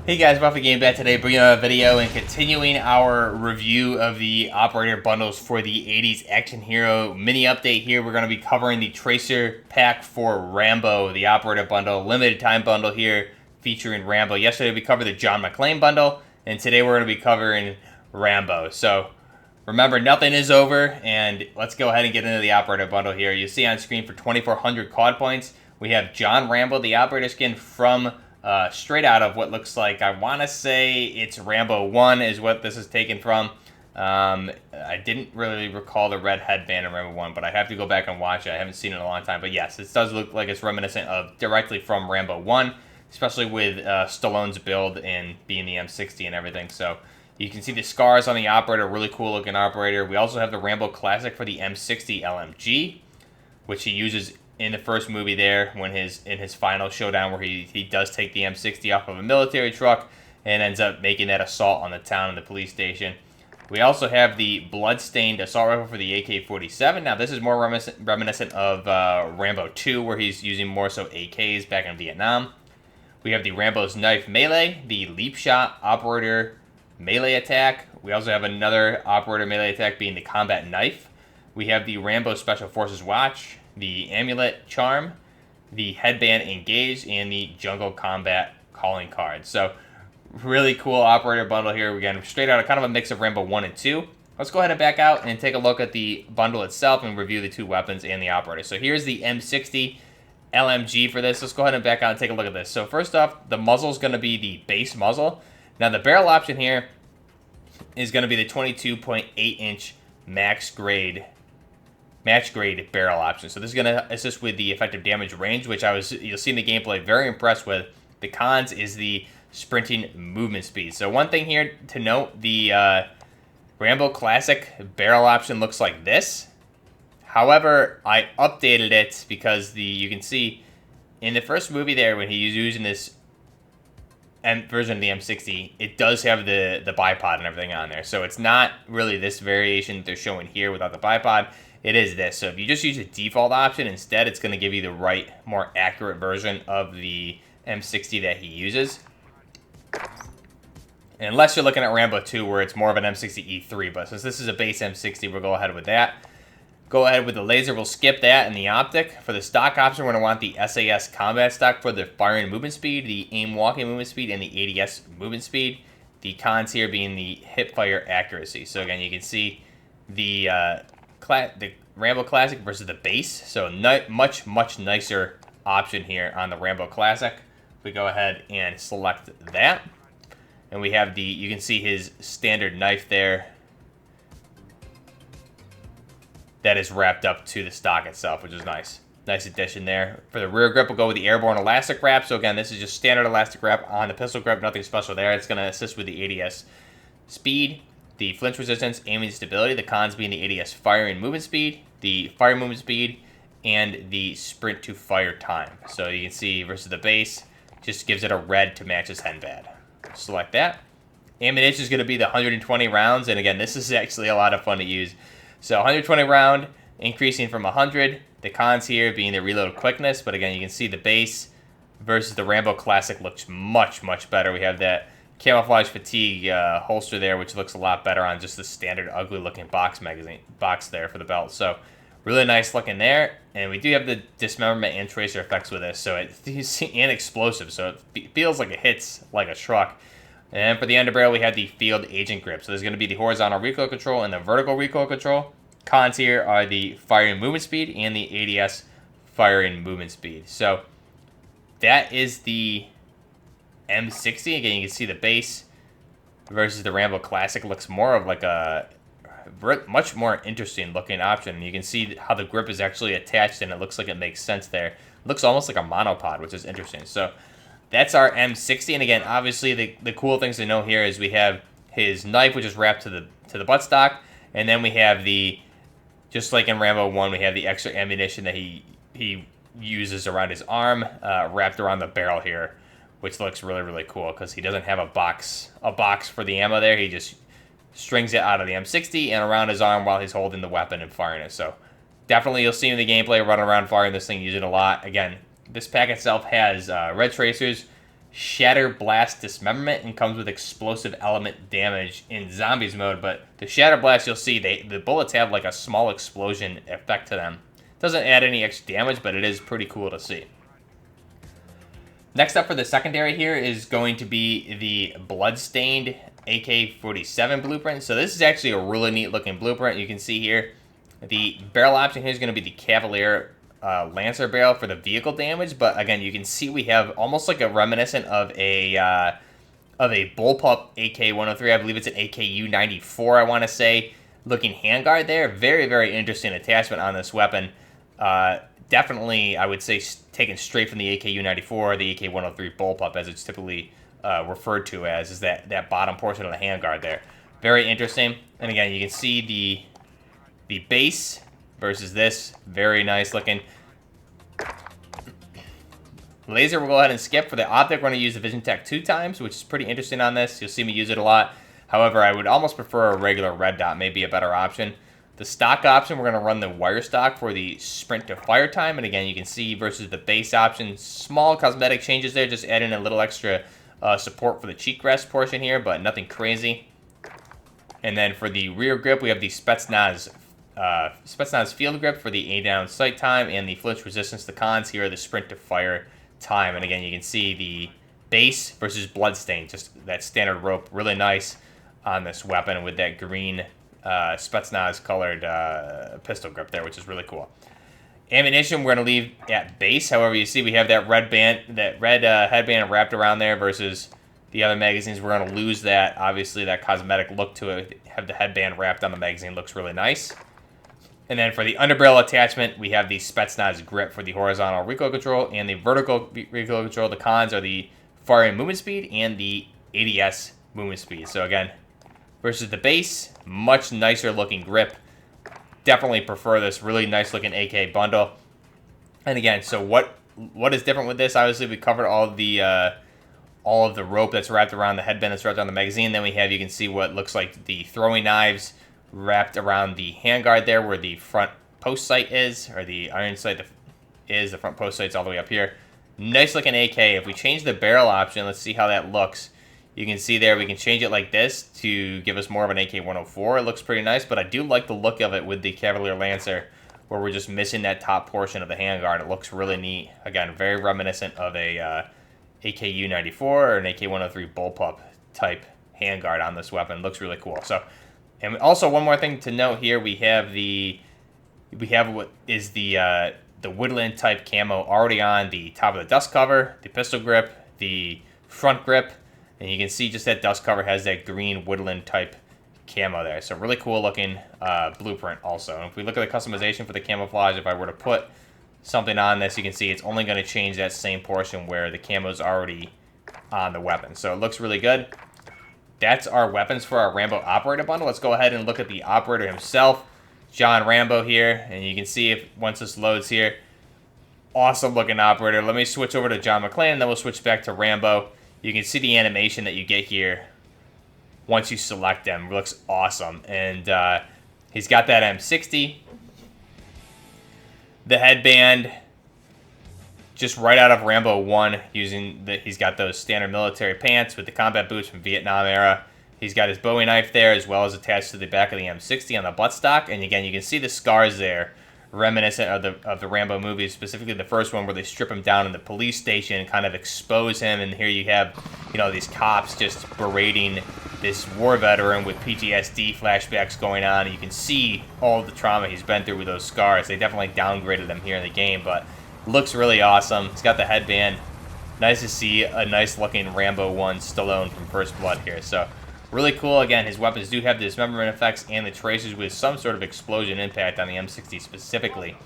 Hey guys, Buffy Game back today, bringing out a video and continuing our review of the operator bundles for the 80s action hero mini update here. We're going to be covering the Tracer pack for Rambo, the operator bundle, limited time bundle here featuring Rambo. Yesterday we covered the John McClane bundle, and today we're going to be covering Rambo. So remember, nothing is over, and let's go ahead and get into the operator bundle here. You see on screen for 2,400 COD points, we have John Rambo, the operator skin from straight out of what looks like, I want to say it's Rambo 1 is what this is taken from. I didn't really recall the red headband in Rambo 1, but I have to go back and watch it. I haven't seen it in a long time. But yes, it does look like it's reminiscent of directly from Rambo 1, especially with Stallone's build and being the M60 and everything. So you can see the scars on the operator, really cool looking operator. We also have the Rambo Classic for the M60 LMG, which he uses in the first movie there when in his final showdown where he does take the M60 off of a military truck and ends up making that assault on the town and the police station. We also have the blood-stained assault rifle for the AK-47. Now this is more reminiscent of Rambo 2, where he's using more so AKs back in Vietnam. We have the Rambo's knife melee, the leap shot operator melee attack. We also have another operator melee attack being the combat knife. We have the Rambo Special Forces watch, the amulet charm, the headband engage, and the jungle combat calling card. So really cool operator bundle here. Again, straight out of kind of a mix of Rambo 1 and 2. Let's go ahead and back out and take a look at the bundle itself and review the two weapons and the operator. So here's the M60 LMG for this. Let's go ahead and back out and take a look at this. So first off, the muzzle is going to be the base muzzle. Now the barrel option here is going to be the 22.8-inch match grade barrel option. So this is going to assist with the effective damage range, which you'll see in the gameplay, very impressed with. The cons is the sprinting movement speed. So one thing here to note, the Rambo Classic barrel option looks like this. However, I updated it because you can see in the first movie there when he's using this version of the M60, it does have the bipod and everything on there. So it's not really this variation that they're showing here without the bipod. It is this. So if you just use the default option instead, it's going to give you the right, more accurate version of the M60 that he uses. Unless you're looking at Rambo 2, where it's more of an M60E3. But since this is a base M60, we'll go ahead with that. Go ahead with the laser. We'll skip that and the optic. For the stock option, we're going to want the SAS combat stock for the firing movement speed, the aim walking movement speed, and the ADS movement speed. The cons here being the hip fire accuracy. So again, you can see the Rambo Classic versus the base. So much nicer option here on the Rambo Classic. We go ahead and select that. And we have you can see his standard knife there that is wrapped up to the stock itself, which is nice. Nice addition there. For the rear grip, we'll go with the airborne elastic wrap. So again, this is just standard elastic wrap on the pistol grip, nothing special there. It's going to assist with the ADS speed, the flinch resistance, aiming stability, the cons being the ADS firing movement speed, the fire movement speed, and the sprint to fire time. So you can see versus the base, just gives it a red to match his headband. Select that. Ammunition is going to be the 120 rounds, and again, this is actually a lot of fun to use. So 120 round, increasing from 100. The cons here being the reload quickness, but again, you can see the base versus the Rambo Classic looks much better. We have that camouflage fatigue holster there, which looks a lot better on just the standard ugly looking box there for the belt. So really nice looking there. And we do have the dismemberment and tracer effects with this, so and explosive, so it feels like it hits like a truck. And for the underbarrel, we have the field agent grip. So there's going to be the horizontal recoil control and the vertical recoil control. Cons here are the firing movement speed and the ADS firing movement speed. So that is the M60. Again, you can see the base versus the Rambo Classic looks more of like a much more interesting looking option. You can see how the grip is actually attached, and it looks like it makes sense there. It looks almost like a monopod, which is interesting. So that's our M60. And again, obviously the cool things to know here is we have his knife, which is wrapped to the buttstock, and then we have just like in Rambo 1, we have the extra ammunition that he uses around his arm, wrapped around the barrel here, which looks really cool because he doesn't have a box for the ammo there. He just strings it out of the M60 and around his arm while he's holding the weapon and firing it. So definitely you'll see in the gameplay running around firing this thing, use it a lot. Again, this pack itself has red tracers, Shatter Blast Dismemberment and comes with explosive element damage in zombies mode. But the Shatter Blast, you'll see the bullets have like a small explosion effect to them. Doesn't add any extra damage, but it is pretty cool to see. Next up for the secondary here is going to be the Bloodstained AK-47 blueprint. So this is actually a really neat looking blueprint. You can see here the barrel option here is going to be the Cavalier Lancer barrel for the vehicle damage, but again, you can see we have almost like a reminiscent of a bullpup AK-103. I believe it's an AKU-94, I want to say, looking handguard there. Very, very interesting attachment on this weapon. Definitely, I would say, taken straight from the AKU-94 or the AK-103 bullpup, as it's typically referred to as, is that bottom portion of the handguard there. Very interesting. And again, you can see the base versus this. Very nice looking. Laser we'll go ahead and skip. For the optic, we're going to use the Vision Tech 2 times, which is pretty interesting on this. You'll see me use it a lot. However, I would almost prefer a regular red dot, maybe a better option. The stock option, we're going to run the wire stock for the sprint to fire time. And again, you can see versus the base option, small cosmetic changes there, just adding a little extra support for the cheek rest portion here, but nothing crazy. And then for the rear grip, we have the Spetsnaz field grip for the A-down sight time and the flinch resistance. The cons here are the sprint to fire time. And again, you can see the base versus Bloodstained, just that standard rope, really nice on this weapon with that green Spetsnaz colored pistol grip there, which is really cool. Ammunition we're going to leave at base. However, you see we have that red headband wrapped around there versus the other magazines. We're going to lose that. Obviously, that cosmetic look to it. Have the headband wrapped on the magazine. Looks really nice. And then for the underbarrel attachment, we have the Spetsnaz grip for the horizontal recoil control and the vertical recoil control. The cons are the firing movement speed and the ADS movement speed. So again, versus the base, much nicer looking grip. Definitely prefer this really nice looking AK bundle. And again, so what is different with this? Obviously, we covered all of the rope that's wrapped around the headband that's wrapped around the magazine. Then we have, you can see what looks like the throwing knives wrapped around the handguard there where the front post sight is, or the iron sight is. The front post sight's all the way up here. Nice looking AK. If we change the barrel option, let's see how that looks. You can see there we can change it like this to give us more of an AK-104. It looks pretty nice, but I do like the look of it with the Cavalier Lancer where we're just missing that top portion of the handguard. It looks really neat. Again, very reminiscent of a AKU-94 or an AK-103 bullpup type handguard on this weapon. It looks really cool. So, and also one more thing to note here, we have what is the woodland type camo already on the top of the dust cover, the pistol grip, the front grip. And you can see just that dust cover has that green woodland type camo there. So really cool looking blueprint also. And if we look at the customization for the camouflage, if I were to put something on this, you can see it's only going to change that same portion where the camo is already on the weapon. So it looks really good. That's our weapons for our Rambo Operator Bundle. Let's go ahead and look at the operator himself, John Rambo here. And you can see if once this loads here, awesome looking operator. Let me switch over to John McClane, and then we'll switch back to Rambo. You can see the animation that you get here once you select them. It looks awesome. And he's got that M60. The headband, just right out of Rambo 1, he's got those standard military pants with the combat boots from Vietnam era. He's got his Bowie knife there as well as attached to the back of the M60 on the buttstock. And again, you can see the scars there, reminiscent of the Rambo movies, specifically the first one where they strip him down in the police station and kind of expose him. And here you have, these cops just berating this war veteran with PTSD flashbacks going on. And you can see all the trauma he's been through with those scars. They definitely downgraded him here in the game, but looks really awesome. He's got the headband. Nice to see a nice looking Rambo 1 Stallone from First Blood here. So really cool. Again, his weapons do have the dismemberment effects and the tracers with some sort of explosion impact on the M60 specifically.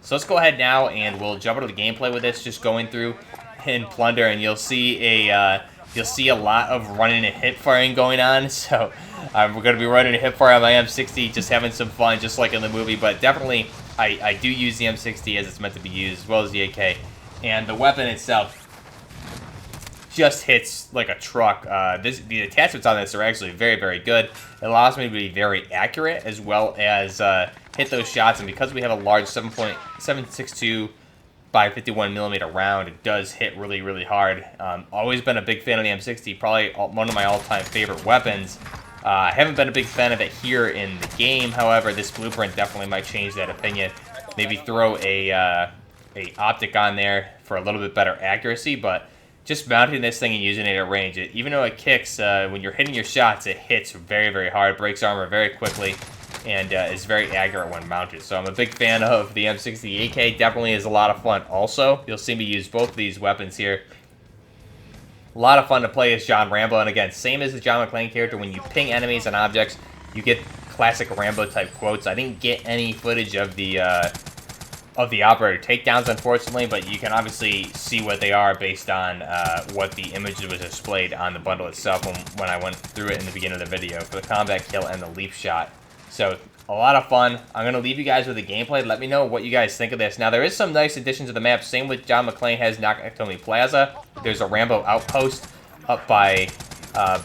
So let's go ahead now and we'll jump into the gameplay with this, just going through and plunder, and you'll see a lot of running and hip firing going on. So we're going to be running a hip fire on my M60, just having some fun, just like in the movie. But definitely, I do use the M60 as it's meant to be used, as well as the AK. And the weapon itself just hits like a truck. The attachments on this are actually very, very good. It allows me to be very accurate as well as hit those shots. And because we have a large 7.762 x by 51mm round. It does hit really, really hard. Always been a big fan of the M60, probably one of my all-time favorite weapons. I haven't been a big fan of it here in the game, however, this blueprint definitely might change that opinion. Maybe throw a optic on there for a little bit better accuracy, but just mounting this thing and using it at range, even though it kicks, when you're hitting your shots, it hits very, very hard, breaks armor very quickly, and is very accurate when mounted. So I'm a big fan of the M60. AK definitely is a lot of fun also. You'll see me use both of these weapons here. A lot of fun to play as John Rambo, and again, same as the John McClane character, when you ping enemies and objects, you get classic Rambo-type quotes. I didn't get any footage of the operator takedowns, unfortunately, but you can obviously see what they are based on what the image was displayed on the bundle itself when I went through it in the beginning of the video for the combat kill and the leap shot. So, a lot of fun. I'm going to leave you guys with the gameplay. Let me know what you guys think of this. Now, there is some nice additions to the map. Same with John McClane has Nakatomi Plaza. There's a Rambo outpost up by,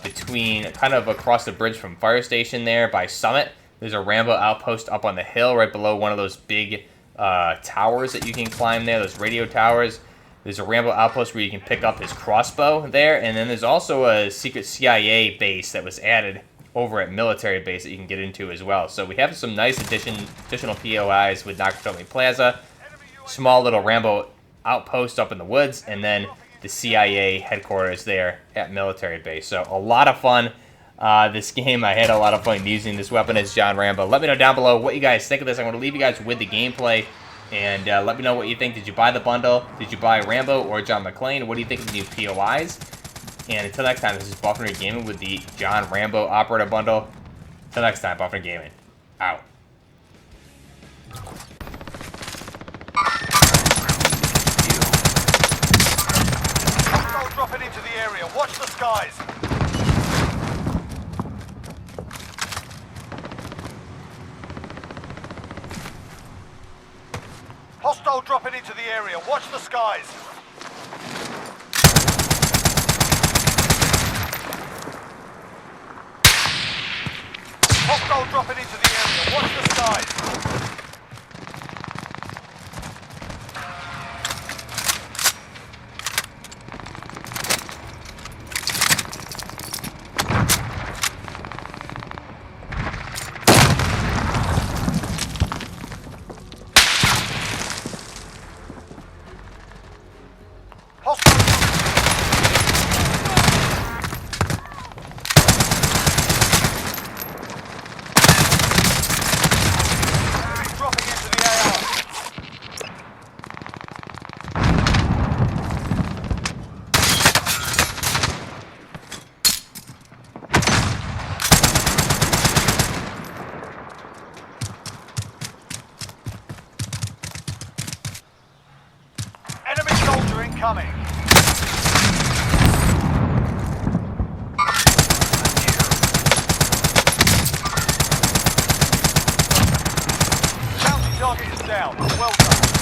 between, kind of across the bridge from Fire Station there by Summit. There's a Rambo outpost up on the hill right below one of those big towers that you can climb there, those radio towers. There's a Rambo outpost where you can pick up his crossbow there, and then there's also a secret CIA base that was added over at military base that you can get into as well. So we have some nice additional POIs with Nakatomi Plaza, small little Rambo outpost up in the woods, and then the CIA headquarters there at military base. So a lot of fun. This game, I had a lot of fun using this weapon as John Rambo. Let me know down below what you guys think of this. I'm going to leave you guys with the gameplay, and let me know what you think. Did you buy the bundle? Did you buy Rambo or John McClane? What do you think of the new POIs? And until next time, this is Buffner Gaming with the John Rambo Operator Bundle. Until next time, Buffner Gaming. Out. Hostile dropping into the area. Watch the skies. Hostile dropping into the area. Watch the skies. Hostile dropping into the area. Watch the skies. Incoming. Bounty target is down. Well done.